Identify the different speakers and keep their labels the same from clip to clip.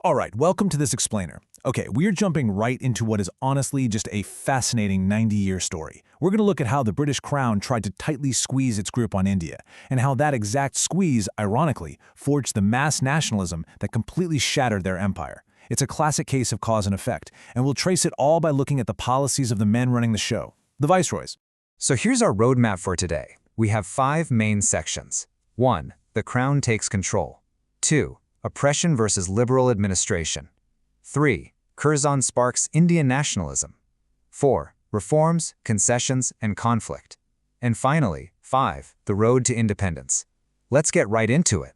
Speaker 1: All right, welcome to this explainer. Okay, we're jumping right into what is honestly just a fascinating 90-year story. We're going to look at how the British Crown tried to tightly squeeze its grip on India, and how that exact squeeze, ironically, forged the mass nationalism that completely shattered their empire. It's a classic case of cause and effect, and we'll trace it all by looking at the policies of the men running the show, the Viceroys.
Speaker 2: So here's our roadmap for today. We have 5 main sections. 1. The Crown takes control. 2. Oppression versus liberal administration. 3. Curzon sparks Indian nationalism. 4. Reforms, concessions, and conflict. And finally, 5. The road to independence. Let's get right into it.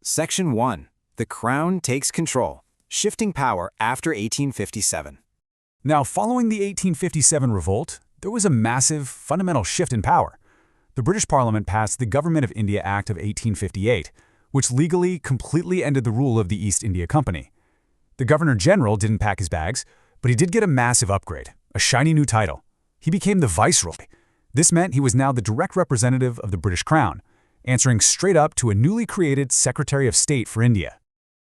Speaker 3: Section 1. The Crown takes control, shifting power after 1857.
Speaker 4: Now, following the 1857 revolt, there was a massive, fundamental shift in power. The British Parliament passed the Government of India Act of 1858, which legally completely ended the rule of the East India Company. The Governor-General didn't pack his bags, but he did get a massive upgrade, a shiny new title. He became the Viceroy. This meant he was now the direct representative of the British Crown, answering straight up to a newly created Secretary of State for India.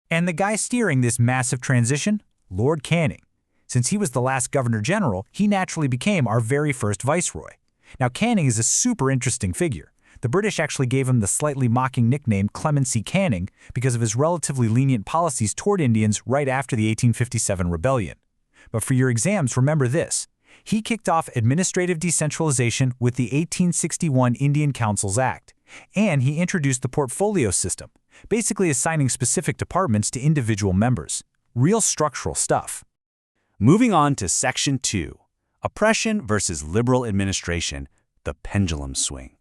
Speaker 5: And the guy steering this massive transition? Lord Canning. Since he was the last Governor-General, he naturally became our very first Viceroy. Now, Canning is a super interesting figure. The British actually gave him the slightly mocking nickname Clemency Canning because of his relatively lenient policies toward Indians right after the 1857 rebellion. But for your exams, remember this. He kicked off administrative decentralization with the 1861 Indian Councils Act, and he introduced the portfolio system, basically assigning specific departments to individual members. Real structural stuff.
Speaker 6: Moving on to Section 2, Oppression versus Liberal Administration, the Pendulum Swing.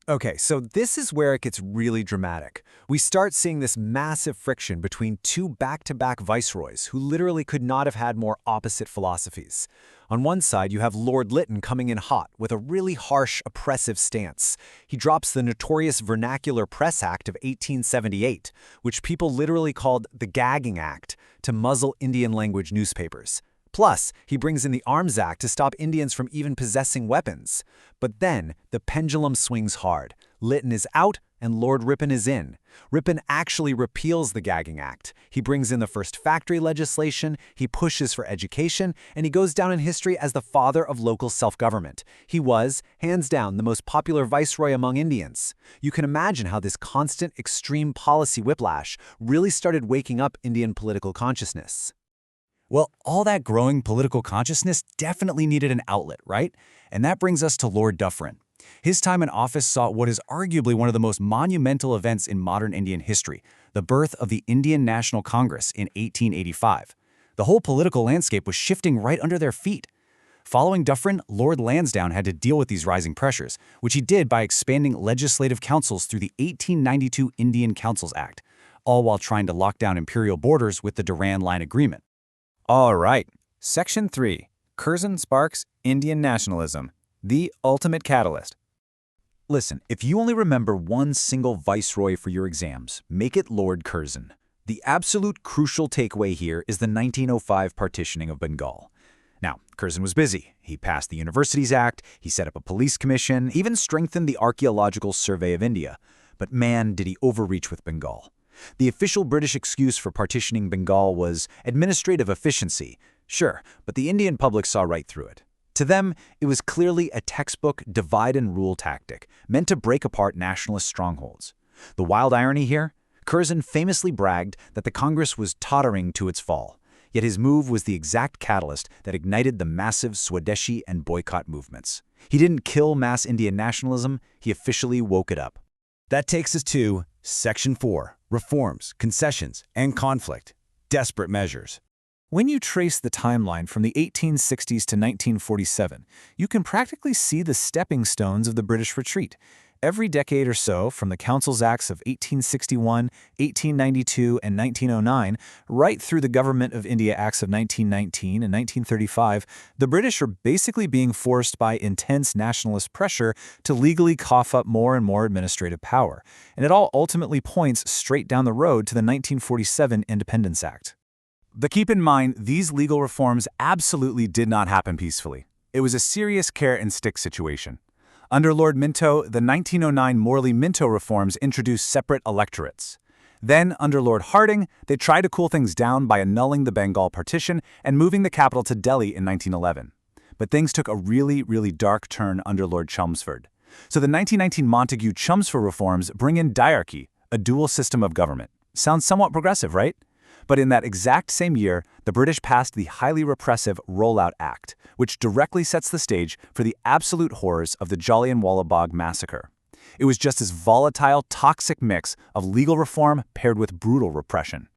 Speaker 3: Okay, so this is where it gets really dramatic. We start seeing this massive friction between two back-to-back viceroys who literally could not have had more opposite philosophies. On one side, you have Lord Lytton coming in hot with a really harsh, oppressive stance. He drops the notorious Vernacular Press Act of 1878, which people literally called the Gagging Act, to muzzle Indian language newspapers. Plus, he brings in the Arms Act to stop Indians from even possessing weapons. But then, the pendulum swings hard. Lytton is out, and Lord Ripon is in. Ripon actually repeals the Gagging Act. He brings in the first factory legislation, he pushes for education, and he goes down in history as the father of local self-government. He was, hands down, the most popular viceroy among Indians. You can imagine how this constant, extreme policy whiplash really started waking up Indian political consciousness.
Speaker 6: Well, all that growing political consciousness definitely needed an outlet, right? And that brings us to Lord Dufferin. His time in office saw what is arguably one of the most monumental events in modern Indian history, the birth of the Indian National Congress in 1885. The whole political landscape was shifting right under their feet. Following Dufferin, Lord Lansdowne had to deal with these rising pressures, which he did by expanding legislative councils through the 1892 Indian Councils Act, all while trying to lock down imperial borders with the Durand Line Agreement.
Speaker 3: All right, Section 3, Curzon sparks Indian nationalism, the ultimate catalyst. Listen, if you only remember one single viceroy for your exams, make it Lord Curzon. The absolute crucial takeaway here is the 1905 partitioning of Bengal. Now, Curzon was busy. He passed the Universities Act, he set up a police commission, even strengthened the Archaeological Survey of India. But man, did he overreach with Bengal. The official British excuse for partitioning Bengal was administrative efficiency. Sure, but the Indian public saw right through it. To them, it was clearly a textbook divide-and-rule tactic, meant to break apart nationalist strongholds. The wild irony here? Curzon famously bragged that the Congress was tottering to its fall. Yet his move was the exact catalyst that ignited the massive Swadeshi and boycott movements. He didn't kill mass Indian nationalism, he officially woke it up.
Speaker 6: That takes us to Section 4, Reforms, Concessions, and Conflict, Desperate Measures.
Speaker 1: When you trace the timeline from the 1860s to 1947, you can practically see the stepping stones of the British retreat. Every decade or so, from the Councils Acts of 1861, 1892, and 1909, right through the Government of India Acts of 1919 and 1935, the British are basically being forced by intense nationalist pressure to legally cough up more and more administrative power. And it all ultimately points straight down the road to the 1947 Independence Act.
Speaker 6: But keep in mind, these legal reforms absolutely did not happen peacefully. It was a serious carrot-and-stick situation. Under Lord Minto, the 1909 Morley-Minto reforms introduced separate electorates.
Speaker 1: Then, under Lord Hardinge, they tried to cool things down by annulling the Bengal Partition and moving the capital to Delhi in 1911. But things took a really dark turn under Lord Chelmsford. So the 1919 Montagu-Chelmsford reforms bring in diarchy, a dual system of government. Sounds somewhat progressive, right? But in that exact same year, the British passed the highly repressive Rollout Act, which directly sets the stage for the absolute horrors of the Jallianwala Bagh massacre. It was just this volatile, toxic mix of legal reform paired with brutal repression.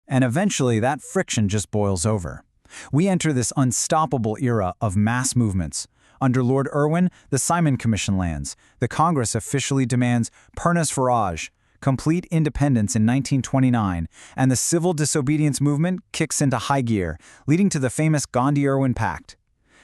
Speaker 5: And eventually, that friction just boils over. We enter this unstoppable era of mass movements. Under Lord Irwin, the Simon Commission lands. The Congress officially demands Purna Swaraj, complete independence in 1929, and the civil disobedience movement kicks into high gear, leading to the famous Gandhi-Irwin Pact.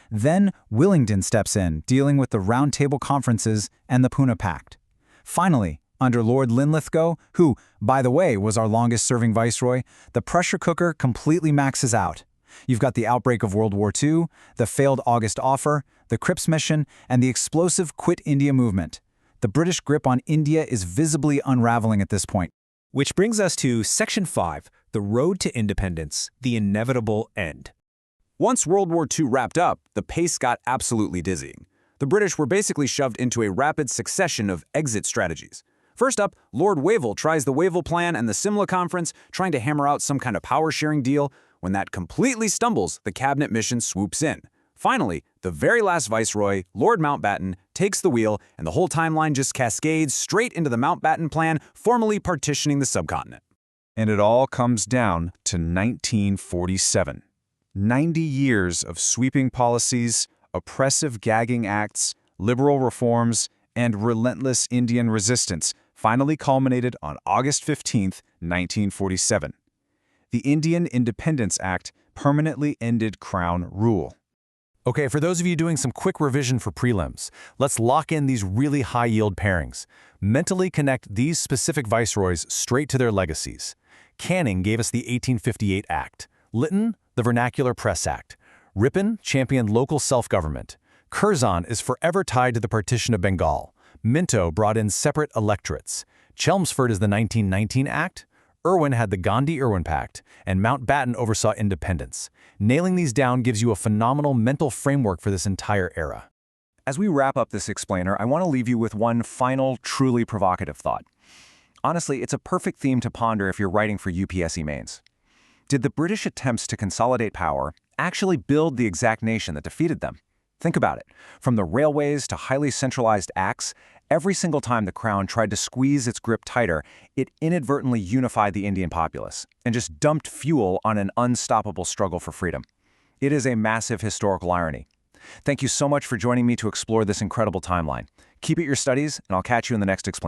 Speaker 5: Then Willingdon steps in, dealing with the Round Table Conferences and the Pune Pact. Finally, under Lord Linlithgow, who, by the way, was our longest-serving viceroy, the pressure cooker completely maxes out. You've got the outbreak of World War II, the failed August offer, the Cripps mission, and the explosive Quit India movement. The British grip on India is visibly unraveling at this point.
Speaker 7: Which brings us to Section 5, the road to independence, the inevitable end.
Speaker 3: Once World War II wrapped up, the pace got absolutely dizzying. The British were basically shoved into a rapid succession of exit strategies. First up, Lord Wavell tries the Wavell Plan and the Simla Conference, trying to hammer out some kind of power-sharing deal. When that completely stumbles, the cabinet mission swoops in. Finally, the very last viceroy, Lord Mountbatten, takes the wheel, and the whole timeline just cascades straight into the Mountbatten Plan, formally partitioning the subcontinent.
Speaker 6: And it all comes down to 1947. 90 years of sweeping policies, oppressive gagging acts, liberal reforms, and relentless Indian resistance finally culminated on August 15, 1947. The Indian Independence Act permanently ended Crown rule.
Speaker 1: Okay, for those of you doing some quick revision for prelims, let's lock in these really high-yield pairings. Mentally connect these specific viceroys straight to their legacies. Canning gave us the 1858 Act. Lytton, the Vernacular Press Act. Ripon championed local self-government. Curzon is forever tied to the partition of Bengal. Minto brought in separate electorates. Chelmsford is the 1919 Act. Irwin had the Gandhi-Irwin Pact, and Mountbatten oversaw independence. Nailing these down gives you a phenomenal mental framework for this entire era.
Speaker 3: As we wrap up this explainer, I want to leave you with one final, truly provocative thought. Honestly, it's a perfect theme to ponder if you're writing for UPSC mains. Did the British attempts to consolidate power actually build the exact nation that defeated them? Think about it. From the railways to highly centralized acts, every single time the Crown tried to squeeze its grip tighter, it inadvertently unified the Indian populace and just dumped fuel on an unstoppable struggle for freedom. It is a massive historical irony. Thank you so much for joining me to explore this incredible timeline. Keep at your studies, and I'll catch you in the next explainer.